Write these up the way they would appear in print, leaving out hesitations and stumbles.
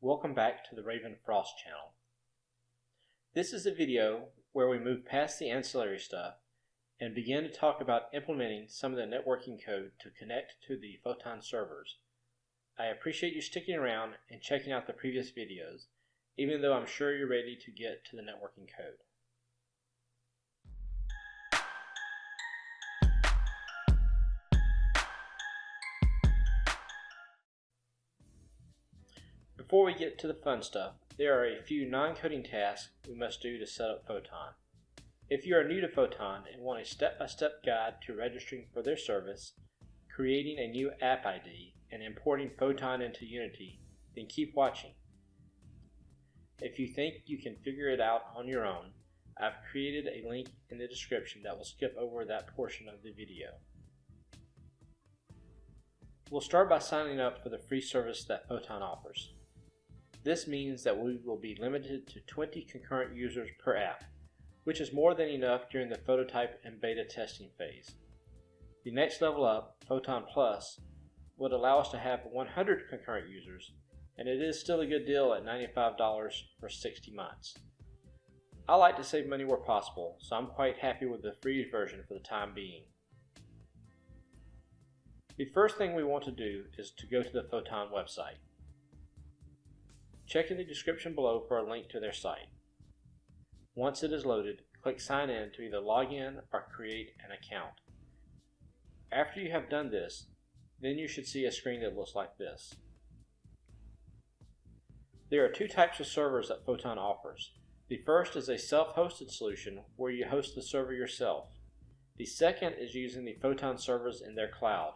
Welcome back to the Raven Frost channel. This is a video where we move past the ancillary stuff and begin to talk about implementing some of the networking code to connect to the Photon servers. I appreciate you sticking around and checking out the previous videos, even though I'm sure you're ready to get to the networking code. Before we get to the fun stuff, there are a few non-coding tasks we must do to set up Photon. If you are new to Photon and want a step-by-step guide to registering for their service, creating a new app ID, and importing Photon into Unity, then keep watching. If you think you can figure it out on your own, I've created a link in the description that will skip over that portion of the video. We'll start by signing up for the free service that Photon offers. This means that we will be limited to 20 concurrent users per app, which is more than enough during the prototype and beta testing phase. The next level up, Photon Plus, would allow us to have 100 concurrent users, and it is still a good deal at $95 for 60 months. I like to save money where possible, so I'm quite happy with the free version for the time being. The first thing we want to do is to go to the Photon website. Check in the description below for a link to their site. Once it is loaded, click Sign In to either log in or create an account. After you have done this, then you should see a screen that looks like this. There are two types of servers that Photon offers. The first is a self-hosted solution where you host the server yourself. The second is using the Photon servers in their cloud,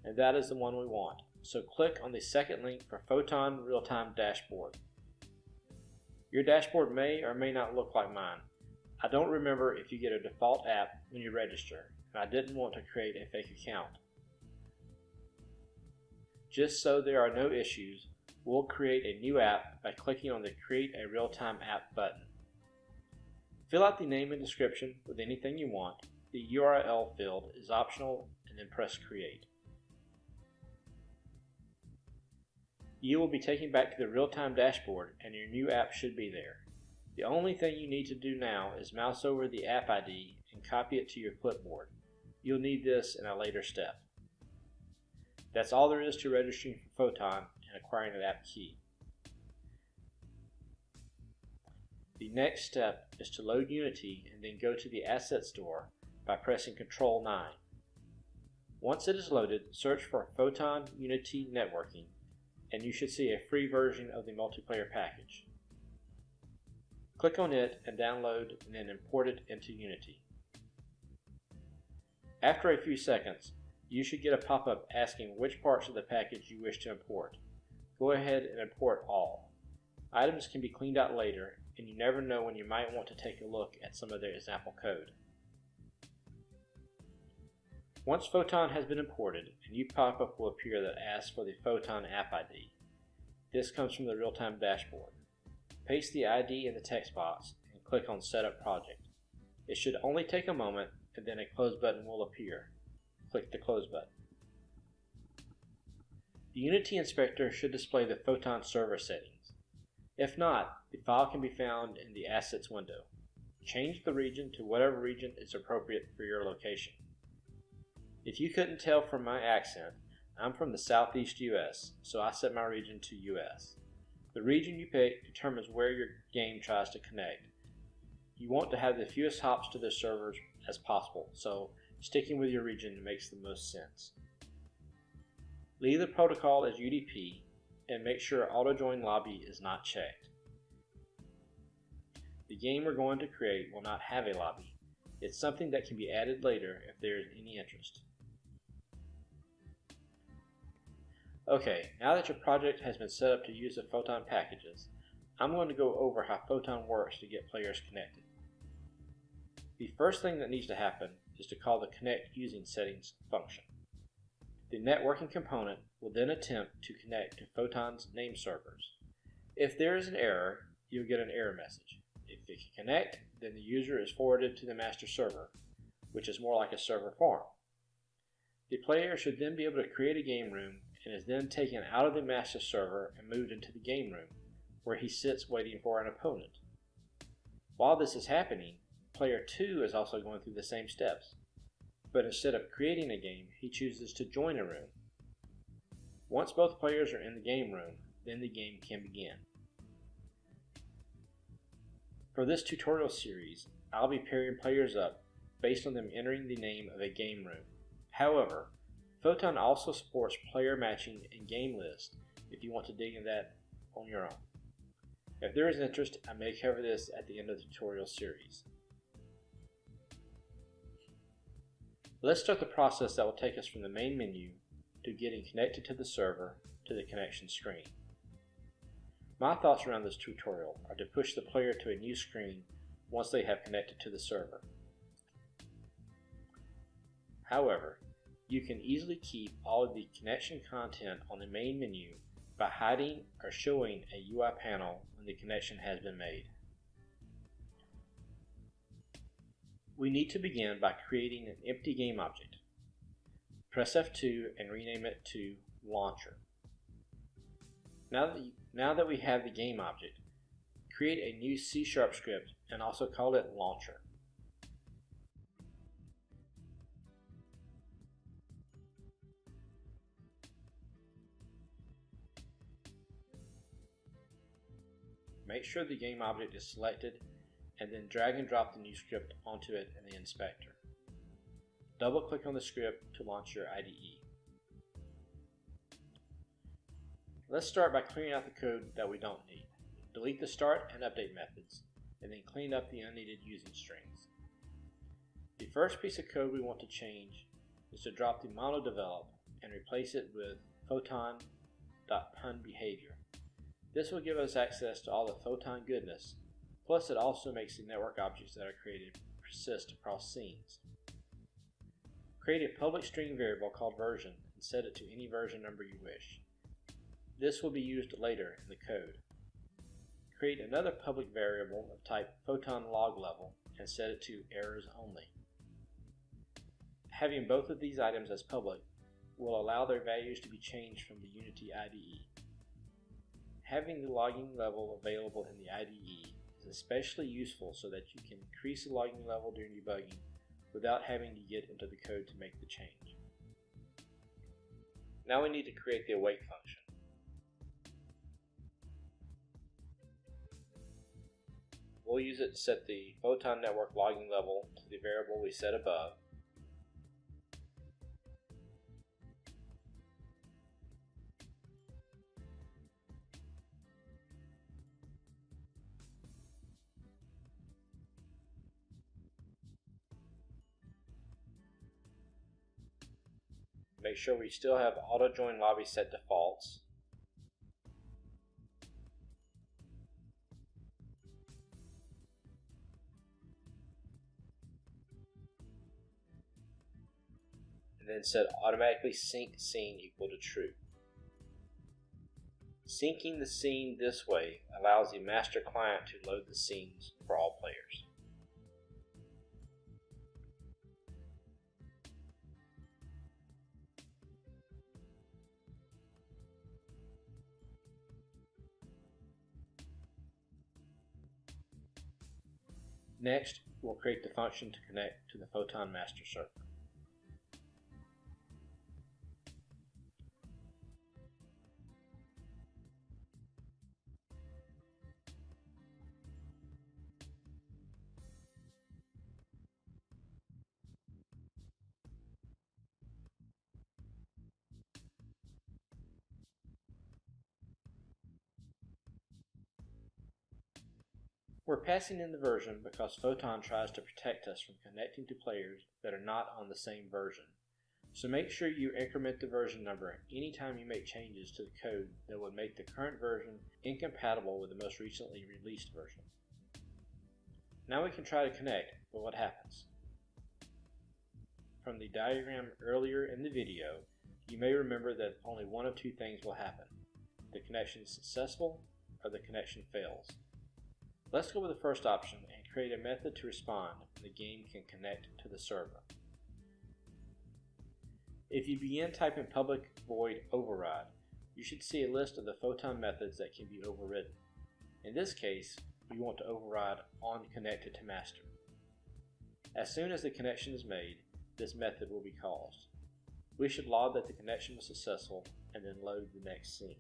and that is the one we want. So click on the second link for Photon Real-Time Dashboard. Your dashboard may or may not look like mine. I don't remember if you get a default app when you register, and I didn't want to create a fake account. Just so there are no issues, we'll create a new app by clicking on the Create a Real-Time App button. Fill out the name and description with anything you want. The URL field is optional, and then press Create. You will be taken back to the real-time dashboard and your new app should be there. The only thing you need to do now is mouse over the app ID and copy it to your clipboard. You'll need this in a later step. That's all there is to registering for Photon and acquiring an app key. The next step is to load Unity and then go to the Asset Store by pressing Ctrl 9. Once it is loaded, search for Photon Unity Networking, and you should see a free version of the multiplayer package. Click on it and download and then import it into Unity. After a few seconds, you should get a pop-up asking which parts of the package you wish to import. Go ahead and import all. Items can be cleaned out later, and you never know when you might want to take a look at some of their example code. Once Photon has been imported, a new pop-up will appear that asks for the Photon app ID. This comes from the real-time dashboard. Paste the ID in the text box and click on Setup Project. It should only take a moment, and then a close button will appear. Click the close button. The Unity Inspector should display the Photon server settings. If not, the file can be found in the Assets window. Change the region to whatever region is appropriate for your location. If you couldn't tell from my accent, I'm from the Southeast US, so I set my region to US. The region you pick determines where your game tries to connect. You want to have the fewest hops to the servers as possible, so sticking with your region makes the most sense. Leave the protocol as UDP and make sure Auto Join Lobby is not checked. The game we're going to create will not have a lobby. It's something that can be added later if there is any interest. Okay, now that your project has been set up to use the Photon packages, I'm going to go over how Photon works to get players connected. The first thing that needs to happen is to call the Connect Using Settings function. The networking component will then attempt to connect to Photon's name servers. If there is an error, you'll get an error message. If it can connect, then the user is forwarded to the master server, which is more like a server farm. The player should then be able to create a game room and is then taken out of the master server and moved into the game room, where he sits waiting for an opponent. While this is happening, player 2 is also going through the same steps, but instead of creating a game, he chooses to join a room. Once both players are in the game room, then the game can begin. For this tutorial series, I'll be pairing players up based on them entering the name of a game room. However, Photon also supports player matching and game list if you want to dig into that on your own. If there is interest, I may cover this at the end of the tutorial series. Let's start the process that will take us from the main menu to getting connected to the server to the connection screen. My thoughts around this tutorial are to push the player to a new screen once they have connected to the server. However, you can easily keep all of the connection content on the main menu by hiding or showing a UI panel when the connection has been made. We need to begin by creating an empty game object. Press F2 and rename it to Launcher. Now that we have the game object, create a new C# script and also call it Launcher. Make sure the game object is selected and then drag and drop the new script onto it in the inspector. Double click on the script to launch your IDE. Let's start by clearing out the code that we don't need. Delete the start and update methods, and then clean up the unneeded using strings. The first piece of code we want to change is to drop the monodevelop and replace it with photon.punBehavior. This will give us access to all the Photon goodness, plus it also makes the network objects that are created persist across scenes. Create a public string variable called version and set it to any version number you wish. This will be used later in the code. Create another public variable of type Photon log level and set it to errors only. Having both of these items as public will allow their values to be changed from the Unity IDE. Having the logging level available in the IDE is especially useful so that you can increase the logging level during debugging without having to get into the code to make the change. Now we need to create the await function. We'll use it to set the Photon network logging level to the variable we set above. Make sure we still have auto join lobby set to false. And then set automatically sync scene equal to true. Syncing the scene this way allows the master client to load the scenes for all players. Next, we'll create the function to connect to the Photon master server. We're passing in the version because Photon tries to protect us from connecting to players that are not on the same version. So make sure you increment the version number anytime you make changes to the code that would make the current version incompatible with the most recently released version. Now we can try to connect, but what happens? From the diagram earlier in the video, you may remember that only one of two things will happen. The connection is successful or the connection fails. Let's go with the first option and create a method to respond when the game can connect to the server. If you begin typing public void override, you should see a list of the Photon methods that can be overridden. In this case, we want to override onConnected to master. As soon as the connection is made, this method will be called. We should log that the connection was successful and then load the next scene.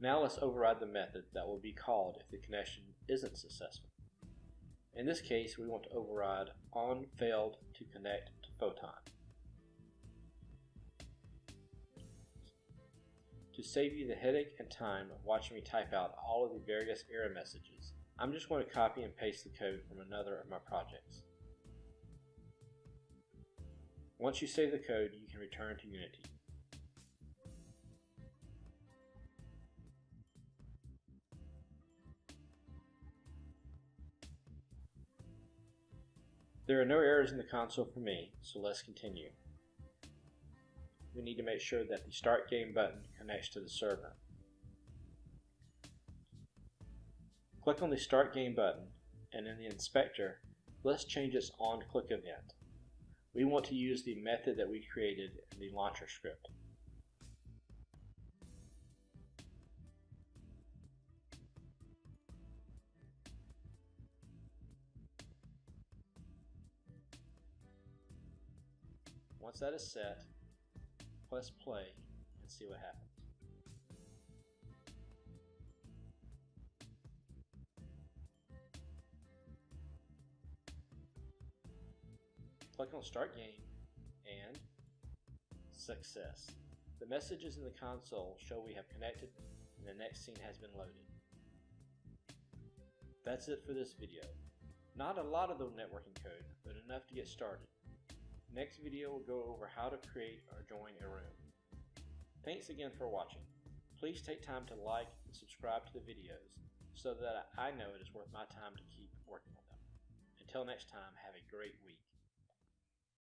Now let's override the method that will be called if the connection isn't successful. In this case, we want to override onFailed to connect to Photon. To save you the headache and time of watching me type out all of the various error messages, I'm just going to copy and paste the code from another of my projects. Once you save the code, you can return to Unity. There are no errors in the console for me, so let's continue. We need to make sure that the Start Game button connects to the server. Click on the Start Game button, and in the inspector, let's change its onClick event. We want to use the method that we created in the launcher script. Once that is set, press play and see what happens. Click on Start Game and success. The messages in the console show we have connected and the next scene has been loaded. That's it for this video. Not a lot of the networking code, but enough to get started. Next video will go over how to create or join a room. Thanks again for watching. Please take time to like and subscribe to the videos so that I know it is worth my time to keep working on them. Until next time, have a great week.